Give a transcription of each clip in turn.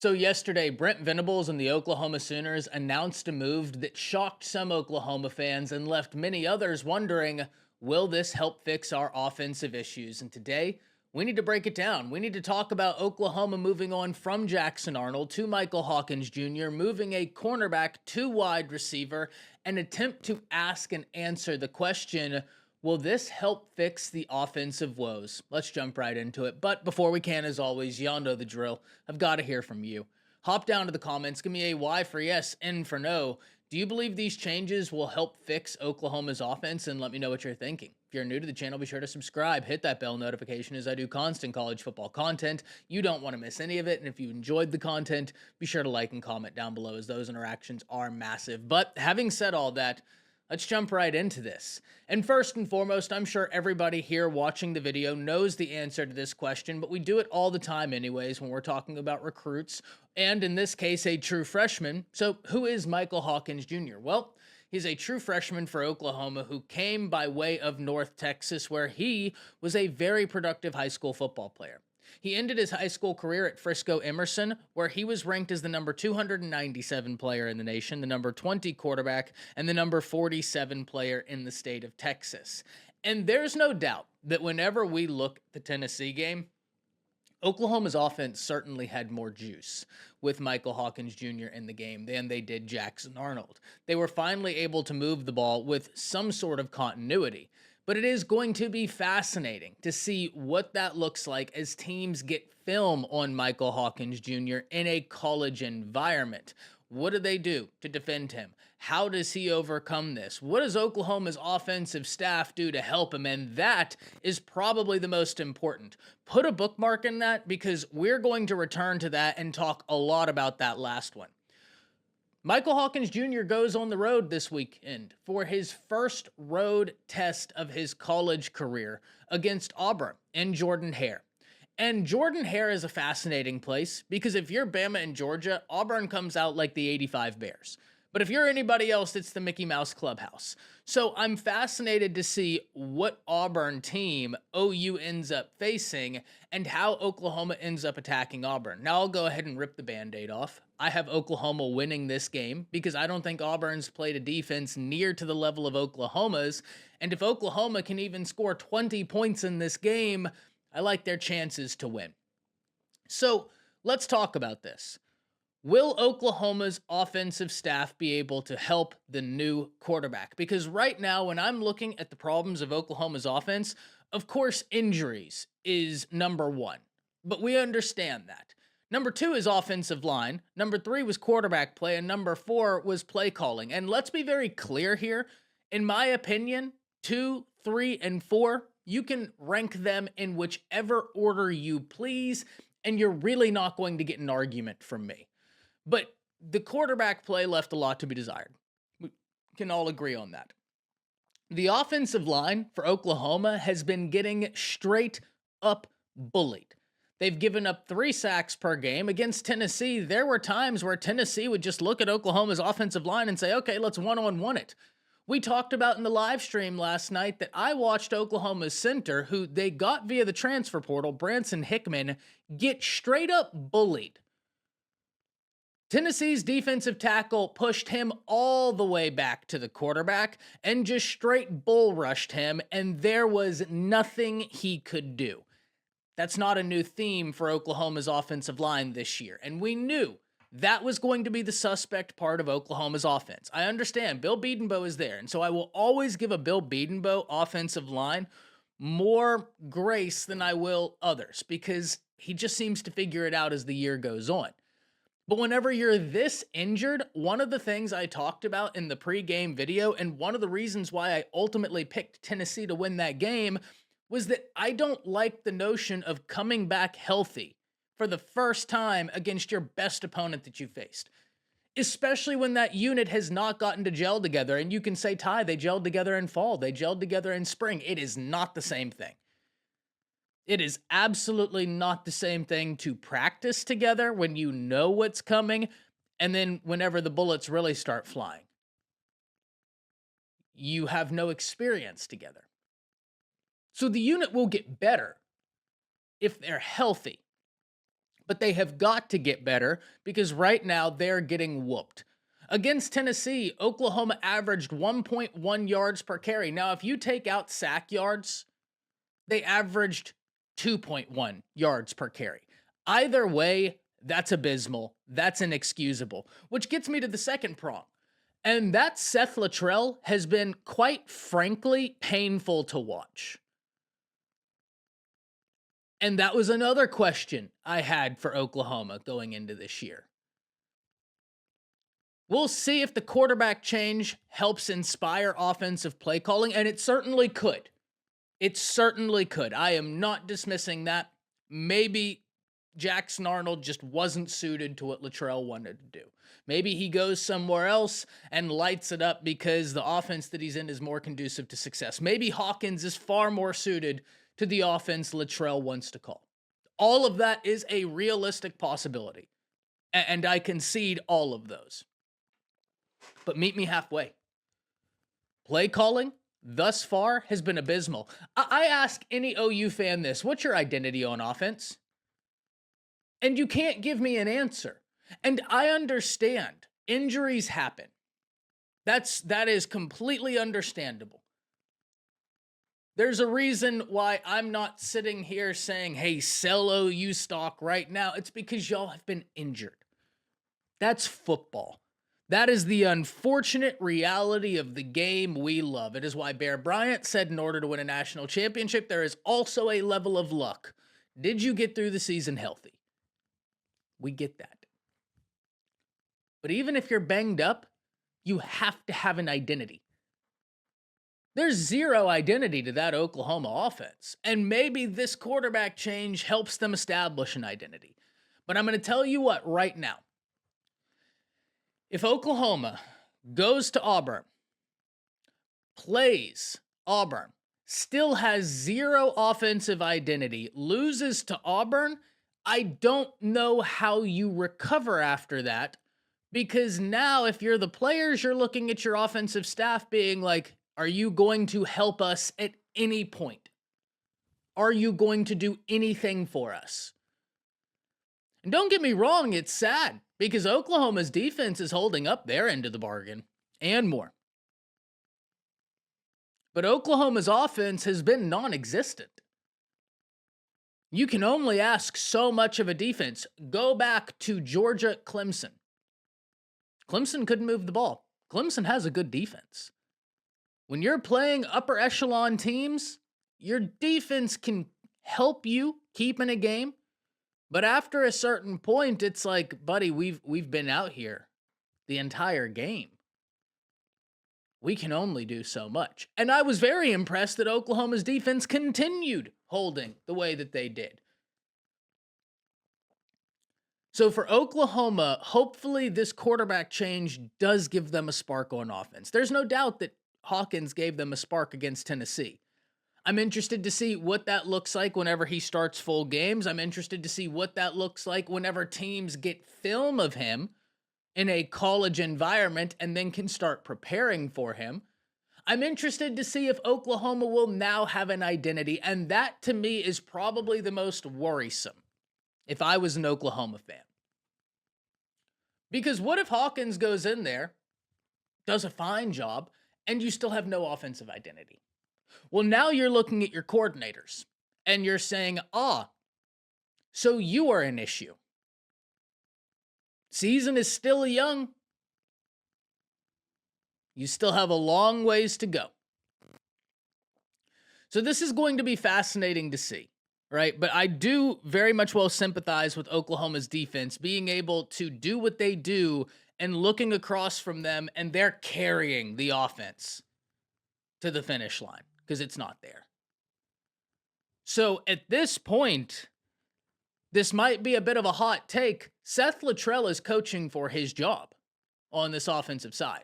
So yesterday, Brent Venables and the Oklahoma Sooners announced a move that shocked some Oklahoma fans and left many others wondering, will this help fix our offensive issues? And today, we need to break it down. We need to talk about Oklahoma moving on from Jackson Arnold to Micheal Hawkins Jr., moving a cornerback to wide receiver, and attempt to ask and answer the question, will this help fix the offensive woes? Let's jump right into it. But before we can, as always, y'all know the drill. I've got to hear from you. Hop down to the comments. Give me a Y for yes, N for no. Do you believe these changes will help fix Oklahoma's offense? And let me know what you're thinking. If you're new to the channel, be sure to subscribe. Hit that bell notification as I do constant college football content. You don't want to miss any of it. And if you enjoyed the content, be sure to like and comment down below as those interactions are massive. But having said all that, let's jump right into this. And first and foremost, I'm sure everybody here watching the video knows the answer to this question, but we do it all the time anyways when we're talking about recruits, and in this case, a true freshman. So who is Micheal Hawkins Jr.? Well, he's a true freshman for Oklahoma who came by way of North Texas, where he was a very productive high school football player. He ended his high school career at Frisco Emerson, where he was ranked as the number 297 player in the nation, the number 20 quarterback, and the number 47 player in the state of Texas. And there's no doubt that whenever we look at the Tennessee game, Oklahoma's offense certainly had more juice with Micheal Hawkins Jr. in the game than they did Jackson Arnold. They were finally able to move the ball with some sort of continuity. But it is going to be fascinating to see what that looks like as teams get film on Micheal Hawkins Jr. in a college environment. What do they do to defend him? How does he overcome this? What does Oklahoma's offensive staff do to help him? And that is probably the most important. Put a bookmark in that because we're going to return to that and talk a lot about that last one. Micheal Hawkins Jr. goes on the road this weekend for his first road test of his college career against Auburn and Jordan-Hare. And Jordan-Hare is a fascinating place because if you're Bama and Georgia, Auburn comes out like the '85 Bears. But if you're anybody else, it's the Mickey Mouse Clubhouse. So I'm fascinated to see what Auburn team OU ends up facing and how Oklahoma ends up attacking Auburn. Now I'll go ahead and rip the Band-Aid off. I have Oklahoma winning this game because I don't think Auburn's played a defense near to the level of Oklahoma's. And if Oklahoma can even score 20 points in this game, I like their chances to win. So let's talk about this. Will Oklahoma's offensive staff be able to help the new quarterback? Because right now, when I'm looking at the problems of Oklahoma's offense, of course, injuries is number one. But we understand that. Number two is offensive line. Number three was quarterback play. And number four was play calling. And let's be very clear here. In my opinion, 2, 3, and 4, you can rank them in whichever order you please. And you're really not going to get an argument from me. But the quarterback play left a lot to be desired. We can all agree on that. The offensive line for Oklahoma has been getting straight up bullied. They've given up 3 sacks per game. Against Tennessee, there were times where Tennessee would just look at Oklahoma's offensive line and say, okay, let's one-on-one it. We talked about in the live stream last night that I watched Oklahoma's center, who they got via the transfer portal, Branson Hickman, get straight up bullied. Tennessee's defensive tackle pushed him all the way back to the quarterback and just straight bull rushed him, and there was nothing he could do. That's not a new theme for Oklahoma's offensive line this year, and we knew that was going to be the suspect part of Oklahoma's offense. I understand Bill Bedenbaugh is there, and so I will always give a Bill Bedenbaugh offensive line more grace than I will others because he just seems to figure it out as the year goes on. But whenever you're this injured, one of the things I talked about in the pregame video, and one of the reasons why I ultimately picked Tennessee to win that game, was that I don't like the notion of coming back healthy for the first time against your best opponent that you faced. Especially when that unit has not gotten to gel together, and you can say, Ty, they gelled together in fall, they gelled together in spring. It is not the same thing. It is absolutely not the same thing to practice together when you know what's coming, and then whenever the bullets really start flying. You have no experience together. So the unit will get better if they're healthy. but they have got to get better because right now they're getting whooped. Against Tennessee, Oklahoma averaged 1.1 yards per carry. Now, if you take out sack yards, they averaged 2.1 yards per carry. Either way, that's abysmal. That's inexcusable, which gets me to the second prong. And that Seth Littrell has been, quite frankly, painful to watch. And that was another question I had for Oklahoma going into this year. We'll see if the quarterback change helps inspire offensive play calling, and it certainly could. It certainly could. I am not dismissing that. Maybe Jackson Arnold just wasn't suited to what Littrell wanted to do. Maybe he goes somewhere else and lights it up because the offense that he's in is more conducive to success. Maybe Hawkins is far more suited to the offense Littrell wants to call. All of that is a realistic possibility, and I concede all of those. But meet me halfway. Play calling thus far has been abysmal. I ask any OU fan this: what's your identity on offense? And you can't give me an answer. And I understand injuries happen. That is completely understandable. There's a reason why I'm not sitting here saying, hey, sell OU stock right now. It's because y'all have been injured. That's football. That is the unfortunate reality of the game we love. It is why Bear Bryant said in order to win a national championship, there is also a level of luck. Did you get through the season healthy? We get that. But even if you're banged up, you have to have an identity. There's zero identity to that Oklahoma offense. And maybe this quarterback change helps them establish an identity. But I'm going to tell you what right now. If Oklahoma goes to Auburn, plays Auburn, still has zero offensive identity, loses to Auburn, I don't know how you recover after that, because now if you're the players, you're looking at your offensive staff being like, are you going to help us at any point? Are you going to do anything for us? And don't get me wrong, it's sad because Oklahoma's defense is holding up their end of the bargain and more. But Oklahoma's offense has been non-existent. You can only ask so much of a defense. Go back to Georgia Clemson. Clemson couldn't move the ball. Clemson has a good defense. When you're playing upper echelon teams, your defense can help you keep in a game. But after a certain point, it's like, buddy, we've been out here the entire game. We can only do so much. And I was very impressed that Oklahoma's defense continued holding the way that they did. So for Oklahoma, hopefully this quarterback change does give them a spark on offense. There's no doubt that Hawkins gave them a spark against Tennessee. I'm interested to see what that looks like whenever he starts full games. I'm interested to see what that looks like whenever teams get film of him in a college environment and then can start preparing for him. I'm interested to see if Oklahoma will now have an identity, and that to me is probably the most worrisome if I was an Oklahoma fan. Because what if Hawkins goes in there, does a fine job, and you still have no offensive identity? Well, now you're looking at your coordinators, and you're saying, so you are an issue. Season is still young. You still have a long ways to go. So this is going to be fascinating to see, right? But I do very much well sympathize with Oklahoma's defense being able to do what they do and looking across from them, and they're carrying the offense to the finish line because it's not there. So at this point, this might be a bit of a hot take. Seth Littrell is coaching for his job on this offensive side.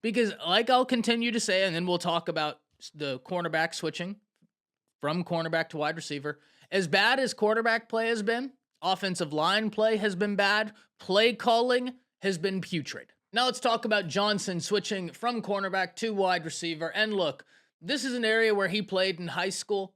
Because like I'll continue to say, and then we'll talk about the cornerback switching from cornerback to wide receiver. As bad as quarterback play has been, offensive line play has been bad, play calling has been putrid. Now let's talk about Johnson switching from cornerback to wide receiver. And look, this is an area where he played in high school.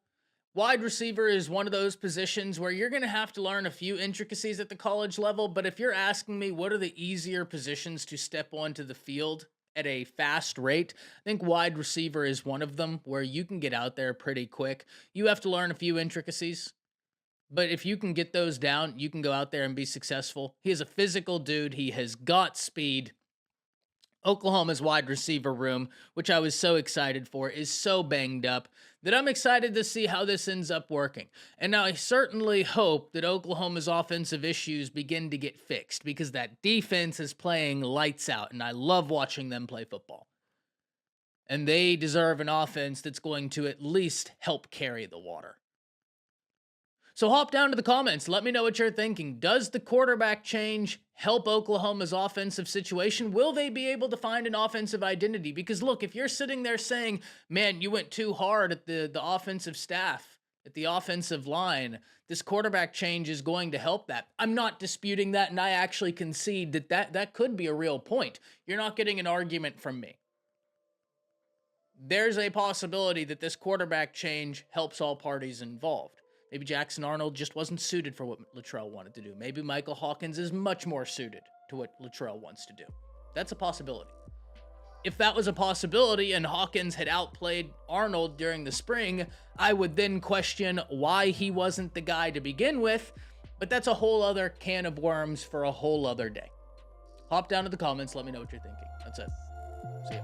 Wide receiver is one of those positions where you're going to have to learn a few intricacies at the college level, but if you're asking me what are the easier positions to step onto the field at a fast rate, I think wide receiver is one of them where you can get out there pretty quick. You have to learn a few intricacies, but if you can get those down, you can go out there and be successful. He is a physical dude. He has got speed. Oklahoma's wide receiver room, which I was so excited for, is so banged up that I'm excited to see how this ends up working. And now I certainly hope that Oklahoma's offensive issues begin to get fixed because that defense is playing lights out, and I love watching them play football. And they deserve an offense that's going to at least help carry the water. So hop down to the comments. Let me know what you're thinking. Does the quarterback change help Oklahoma's offensive situation? Will they be able to find an offensive identity? Because look, if you're sitting there saying, man, you went too hard at the offensive staff, at the offensive line, this quarterback change is going to help that. I'm not disputing that, and I actually concede that could be a real point. You're not getting an argument from me. There's a possibility that this quarterback change helps all parties involved. Maybe Jackson Arnold just wasn't suited for what Luttrell wanted to do. Maybe Micheal Hawkins is much more suited to what Luttrell wants to do. That's a possibility. If that was a possibility and Hawkins had outplayed Arnold during the spring, I would then question why he wasn't the guy to begin with, but that's a whole other can of worms for a whole other day. Hop down to the comments, let me know what you're thinking. That's it. See ya.